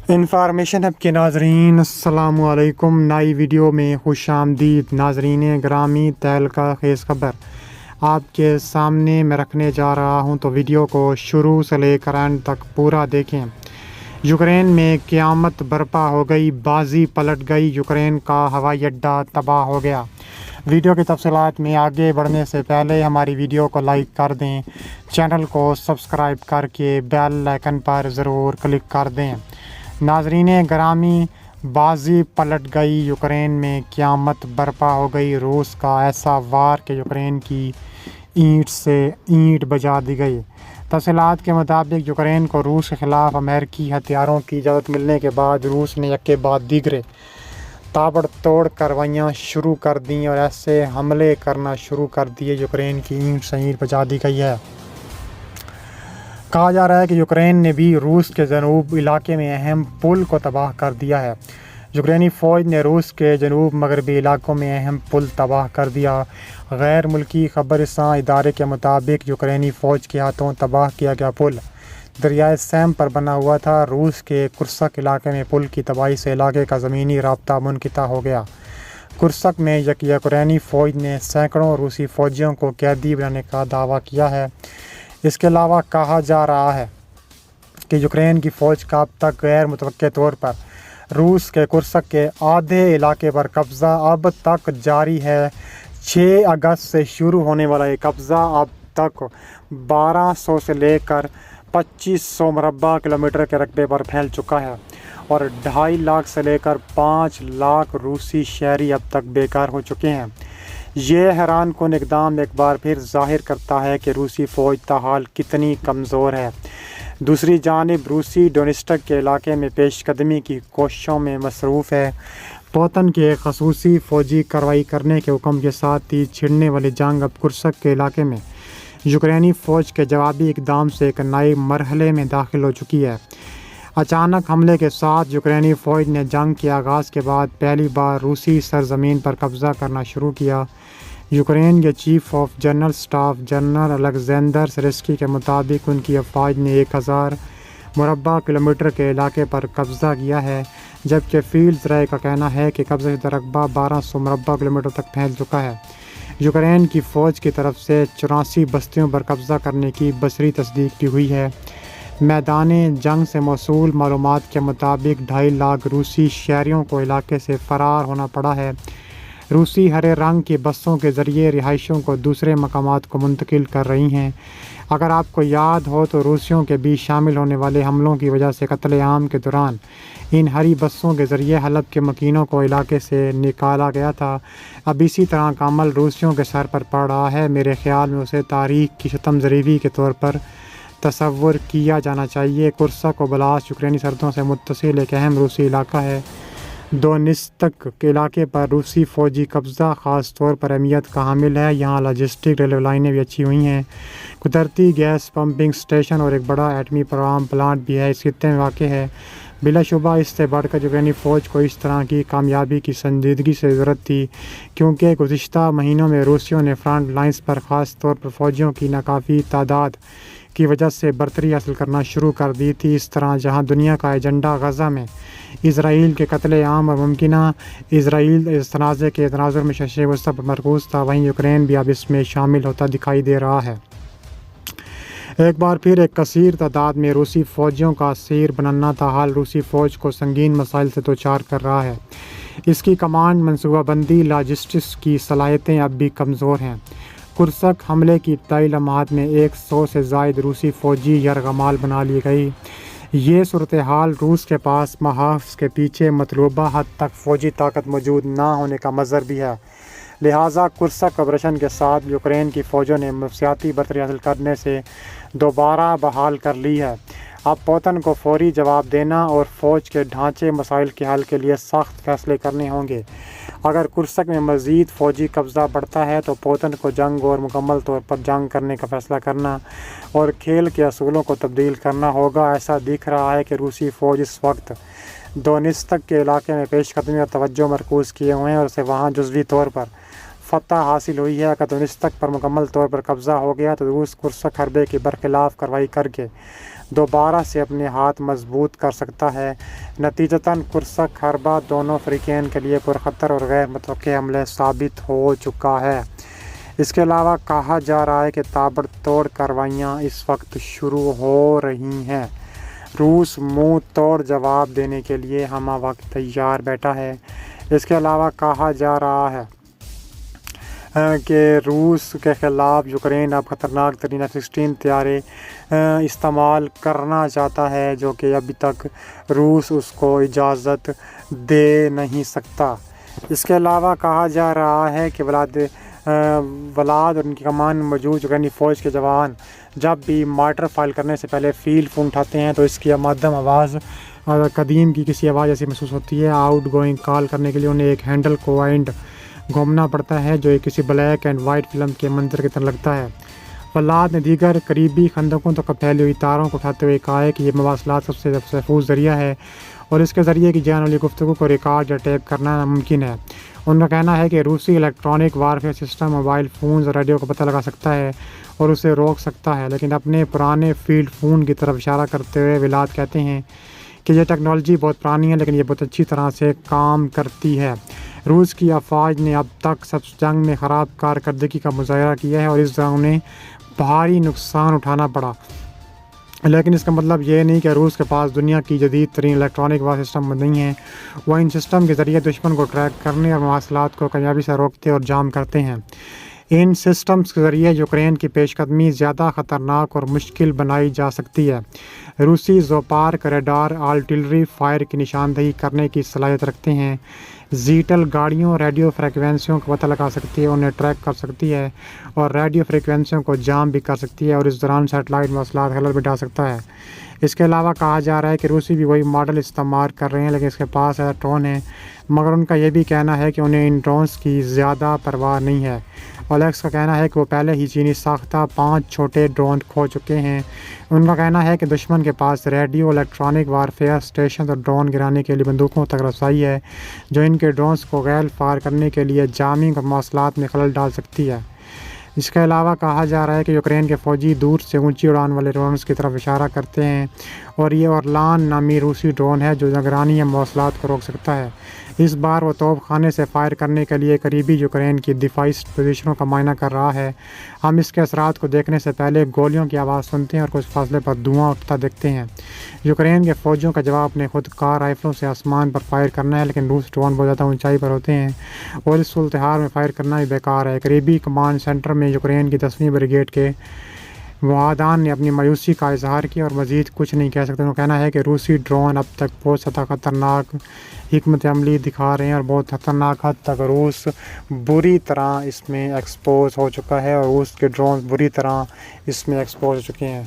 Information hub کے ناظرین السلام علیکم۔ نئی ویڈیو میں خوش آمدید ناظرین گرامی۔ تہلکہ خیز خبر آپ کے سامنے میں رکھنے جا رہا ہوں، تو ویڈیو کو شروع سے لے کر اینڈ تک پورا دیکھیں۔ یوکرین میں قیامت برپا ہو گئی، بازی پلٹ گئی، یوکرین کا ہوائی اڈہ تباہ ہو گیا۔ ویڈیو کی تفصیلات میں آگے بڑھنے سے پہلے ہماری ویڈیو کو لائک کر دیں، چینل کو سبسکرائب کر کے بیل آئیکن پر ضرور کلک کر دیں۔ ناظرین گرامی، بازی پلٹ گئی، یوکرین میں قیامت برپا ہو گئی۔ روس کا ایسا وار کہ یوکرین کی اینٹ سے اینٹ بجا دی گئی۔ تفصیلات کے مطابق یوکرین کو روس کے خلاف امریکی ہتھیاروں کی اجازت ملنے کے بعد روس نے یک کے بعد دیگرے تابڑ توڑ کارروائیاں شروع کر دیں اور ایسے حملے کرنا شروع کر دیے۔ یوکرین کی اینٹ سے اینٹ بجا دی گئی ہے۔ کہا جا رہا ہے کہ یوکرین نے بھی روس کے جنوب علاقے میں اہم پل کو تباہ کر دیا ہے۔ یوکرینی فوج نے روس کے جنوب مغربی علاقوں میں اہم پل تباہ کر دیا۔ غیر ملکی خبر رساں ادارے کے مطابق یوکرینی فوج کے ہاتھوں تباہ کیا گیا پل دریائے سیم پر بنا ہوا تھا۔ روس کے کرسک علاقے میں پل کی تباہی سے علاقے کا زمینی رابطہ منقطع ہو گیا۔ کرسک میں یوکرینی فوج نے سینکڑوں روسی فوجیوں کو قیدی بنانے کا دعویٰ کیا ہے۔ اس کے علاوہ کہا جا رہا ہے کہ یوکرین کی فوج کا اب تک غیر متوقع طور پر روس کے کرسک کے آدھے علاقے پر قبضہ اب تک جاری ہے۔ 6 اگست سے شروع ہونے والا یہ قبضہ اب تک 1200 سے لے کر 2500 مربع کلومیٹر کے رقبے پر پھیل چکا ہے اور 2.5 لاکھ سے لے کر 5 لاکھ روسی شہری اب تک بیکار ہو چکے ہیں۔ یہ حیران کن اقدام ایک بار پھر ظاہر کرتا ہے کہ روسی فوج تاحال کتنی کمزور ہے۔ دوسری جانب روسی ڈونیسٹک کے علاقے میں پیش قدمی کی کوششوں میں مصروف ہے۔ پوتن کے خصوصی فوجی کارروائی کرنے کے حکم کے ساتھ ہی چھڑنے والی جنگ اب کرسک کے علاقے میں یوکرینی فوج کے جوابی اقدام سے ایک نئے مرحلے میں داخل ہو چکی ہے۔ اچانک حملے کے ساتھ یوکرینی فوج نے جنگ کے آغاز کے بعد پہلی بار روسی سرزمین پر قبضہ کرنا شروع کیا۔ یوکرین کے chief of general staff general Alexander Syrskyi کے مطابق ان کی افواج نے 1000 مربع کلومیٹر کے علاقے پر قبضہ کیا ہے، جبکہ فیلڈ رائے کا کہنا ہے کہ قبضہ شدہ رقبہ 1200 مربع کلومیٹر تک پھیل چکا ہے۔ یوکرین کی فوج کی طرف سے 84 بستیوں پر قبضہ کرنے کی بصری تصدیق بھی ہوئی ہے۔ میدان جنگ سے موصول معلومات کے مطابق 2.5 لاکھ روسی شہریوں کو علاقے سے فرار ہونا پڑا ہے۔ روسی ہرے رنگ کی بسوں کے ذریعے رہائشیوں کو دوسرے مقامات کو منتقل کر رہی ہیں۔ اگر آپ کو یاد ہو تو روسیوں کے بیچ شامل ہونے والے حملوں کی وجہ سے قتل عام کے دوران ان ہری بسوں کے ذریعے حلب کے مکینوں کو علاقے سے نکالا گیا تھا۔ اب اسی طرح کا عمل روسیوں کے سر پر پڑ رہا ہے۔ میرے خیال میں اسے تاریخ کی ستم ظریفی کے طور پر تصور کیا جانا چاہیے۔ کرسک و بلاس یوکرینی سرحدوں سے متصل ایک اہم روسی علاقہ ہے۔ دونیتسک کے علاقے پر روسی فوجی قبضہ خاص طور پر اہمیت کا حامل ہے۔ یہاں لاجسٹک ریلوے لائنیں بھی اچھی ہوئی ہیں، قدرتی گیس پمپنگ اسٹیشن اور ایک بڑا ایٹمی پلانٹ بھی ہے، اس خطے میں واقع ہے۔ بلا شبہ اس سے بڑھ کر یوکرینی فوج کو اس طرح کی کامیابی کی سنجیدگی سے ضرورت تھی، کیونکہ گزشتہ مہینوں میں روسیوں نے فرنٹ لائنز پر خاص طور پر فوجیوں کی ناکافی تعداد کی وجہ سے برتری حاصل کرنا شروع کر دی تھی۔ اس طرح جہاں دنیا کا ایجنڈا غزہ میں اسرائیل کے قتل عام اور ممکنہ اسرائیل تنازع کے تناظر میں شرح وسطی پر مرکوز تھا، وہیں یوکرین بھی اب اس میں شامل ہوتا دکھائی دے رہا ہے۔ ایک بار پھر ایک کثیر تعداد میں روسی فوجیوں کا اسیر بننا تاحال روسی فوج کو سنگین مسائل سے دوچار کر رہا ہے۔ اس کی کمانڈ، منصوبہ بندی، لاجسٹکس کی صلاحیتیں اب بھی کمزور ہیں۔ کرسک حملے کی ابتدائی لمحات میں 100 سے زائد روسی فوجی یرغمال بنا لی گئی۔ یہ صورتحال روس کے پاس محاذ کے پیچھے مطلوبہ حد تک فوجی طاقت موجود نہ ہونے کا مظہر بھی ہے، لہٰذا کرسک آپریشن کے ساتھ یوکرین کی فوجوں نے نفسیاتی برتری حاصل کرنے سے دوبارہ بحال کر لی ہے۔ اب پوتن کو فوری جواب دینا اور فوج کے ڈھانچے مسائل کے حل کے لیے سخت فیصلے کرنے ہوں گے۔ اگر کرسک میں مزید فوجی قبضہ بڑھتا ہے تو پوتن کو جنگ اور مکمل طور پر جنگ کرنے کا فیصلہ کرنا اور کھیل کے اصولوں کو تبدیل کرنا ہوگا۔ ایسا دکھ رہا ہے کہ روسی فوج اس وقت دونیتسک کے علاقے میں پیش قدمی اور توجہ مرکوز کیے ہوئے ہیں اور اسے وہاں جزوی طور پر فتح حاصل ہوئی ہے۔ اگر دونیتسک پر مکمل طور پر قبضہ ہو گیا تو روس کرسک حربے کی برخلاف کارروائی کر کے دوبارہ سے اپنے ہاتھ مضبوط کر سکتا ہے۔ نتیجتاً کرسک حربہ دونوں فریقین کے لیے پرخطر اور غیر متوقع حملہ ثابت ہو چکا ہے۔ اس کے علاوہ کہا جا رہا ہے کہ تابڑ توڑ کارروائیاں اس وقت شروع ہو رہی ہیں۔ روس منہ توڑ جواب دینے کے لیے ہمہ وقت تیار بیٹھا ہے۔ اس کے علاوہ کہا جا رہا ہے کہ روس کے خلاف یوکرین اب خطرناک ترین F-16 طیارے استعمال کرنا چاہتا ہے، جو کہ ابھی تک روس اس کو اجازت دے نہیں سکتا۔ اس کے علاوہ کہا جا رہا ہے کہ ولاد اور ان کی کمان میں موجود یوکرینی فوج کے جوان جب بھی مارٹر فائر کرنے سے پہلے فیلڈ فون اٹھاتے ہیں تو اس کی مدھم آواز قدیم کی کسی آواز ایسی محسوس ہوتی ہے۔ آؤٹ گوئنگ کال کرنے کے لیے انہیں ایک ہینڈل کو اینڈ گھومنا پڑتا ہے جو کسی بلیک اینڈ وائٹ فلم کے منظر کی طرح لگتا ہے۔ ولاد نے دیگر قریبی خندقوں تک پھیلی ہوئی تاروں کو اٹھاتے ہوئے کہا ہے کہ یہ مواصلات سب سے محفوظ ذریعہ ہے اور اس کے ذریعے کی جانے والی گفتگو کو ریکارڈ یا ٹیپ کرنا ناممکن ہے۔ ان کا کہنا ہے کہ روسی electronic warfare system mobile phones اور ریڈیو کو پتہ لگا سکتا ہے اور اسے روک سکتا ہے، لیکن اپنے پرانے فیلڈ فون کی طرف اشارہ کرتے ہوئے ولاد کہتے ہیں کہ یہ ٹیکنالوجی بہت پرانی ہے لیکن یہ بہت اچھی طرح سے کام کرتی ہے۔ روس کی افواج نے اب تک سب جنگ میں خراب کارکردگی کا مظاہرہ کیا ہے اور اس دوران انہیں بھاری نقصان اٹھانا پڑا، لیکن اس کا مطلب یہ نہیں کہ روس کے پاس دنیا کی جدید ترین الیکٹرانک وار سسٹم نہیں ہیں۔ وہ ان سسٹم کے ذریعے دشمن کو ٹریک کرنے اور مواصلات کو کامیابی سے روکتے اور جام کرتے ہیں۔ ان سسٹمز کے ذریعے یوکرین کی پیش قدمی زیادہ خطرناک اور مشکل بنائی جا سکتی ہے۔ روسی زوپارک ریڈار آرٹلری فائر کی نشاندہی کرنے کی صلاحیت رکھتے ہیں۔ زیٹل گاڑیوں ریڈیو فریکوینسیوں کا پتہ لگا سکتی ہے، انہیں ٹریک کر سکتی ہے اور ریڈیو فریکوینسیوں کو جام بھی کر سکتی ہے اور اس دوران سیٹلائٹ مواصلات خلل بھی ڈال سکتا ہے۔ اس کے علاوہ کہا جا رہا ہے کہ روسی بھی وہی ماڈل استعمال کر رہے ہیں لیکن اس کے پاس ایسا ڈرون ہیں، مگر ان کا یہ بھی کہنا ہے کہ انہیں ان ڈرونز کی زیادہ پرواہ نہیں ہے۔ اولیکس کا کہنا ہے کہ وہ پہلے ہی چینی ساختہ 5 چھوٹے ڈرون کھو چکے ہیں۔ ان کا کہنا ہے کہ دشمن کے پاس ریڈیو الیکٹرانک وارفیئر اسٹیشن اور ڈرون گرانے کے لیے بندوقوں تک رسائی ہے جو ان کے ڈرونز کو غیر فعال کرنے کے لیے جامنگ اور مواصلات میں خلل ڈال سکتی ہے۔ اس کے علاوہ کہا جا رہا ہے کہ یوکرین کے فوجی دور سے اونچی اڑان والے ڈرونز کی طرف اشارہ کرتے ہیں اور یہ اورلان نامی روسی ڈرون ہے جو نگرانی یا مواصلات کو روک سکتا ہے۔ اس بار وہ توپ خانے سے فائر کرنے کے لیے قریبی یوکرین کی دفاعی پوزیشنوں کا معائنہ کر رہا ہے۔ ہم اس کے اثرات کو دیکھنے سے پہلے گولیوں کی آواز سنتے ہیں اور کچھ فاصلے پر دھواں اٹھتا دیکھتے ہیں۔ یوکرین کے فوجیوں کا جواب اپنے خود کار رائفلوں سے آسمان پر فائر کرنا ہے، لیکن روس ڈرون بہت زیادہ اونچائی پر ہوتے ہیں اور اس صورتحال میں فائر کرنا بھی بیکار ہے۔ قریبی کمانڈ سینٹر میں یوکرین کی 10ویں بریگیڈ کے معاہدان نے اپنی مایوسی کا اظہار کیا اور مزید کچھ نہیں کہہ سکتے۔ ان کا کہنا ہے کہ روسی ڈرون اب تک بہت زیادہ خطرناک حکمت عملی دکھا رہے ہیں اور بہت خطرناک حد تک روس بری طرح اس میں ایکسپوز ہو چکا ہے اور روس کے ڈرون بری طرح اس میں ایکسپوز ہو چکے ہیں۔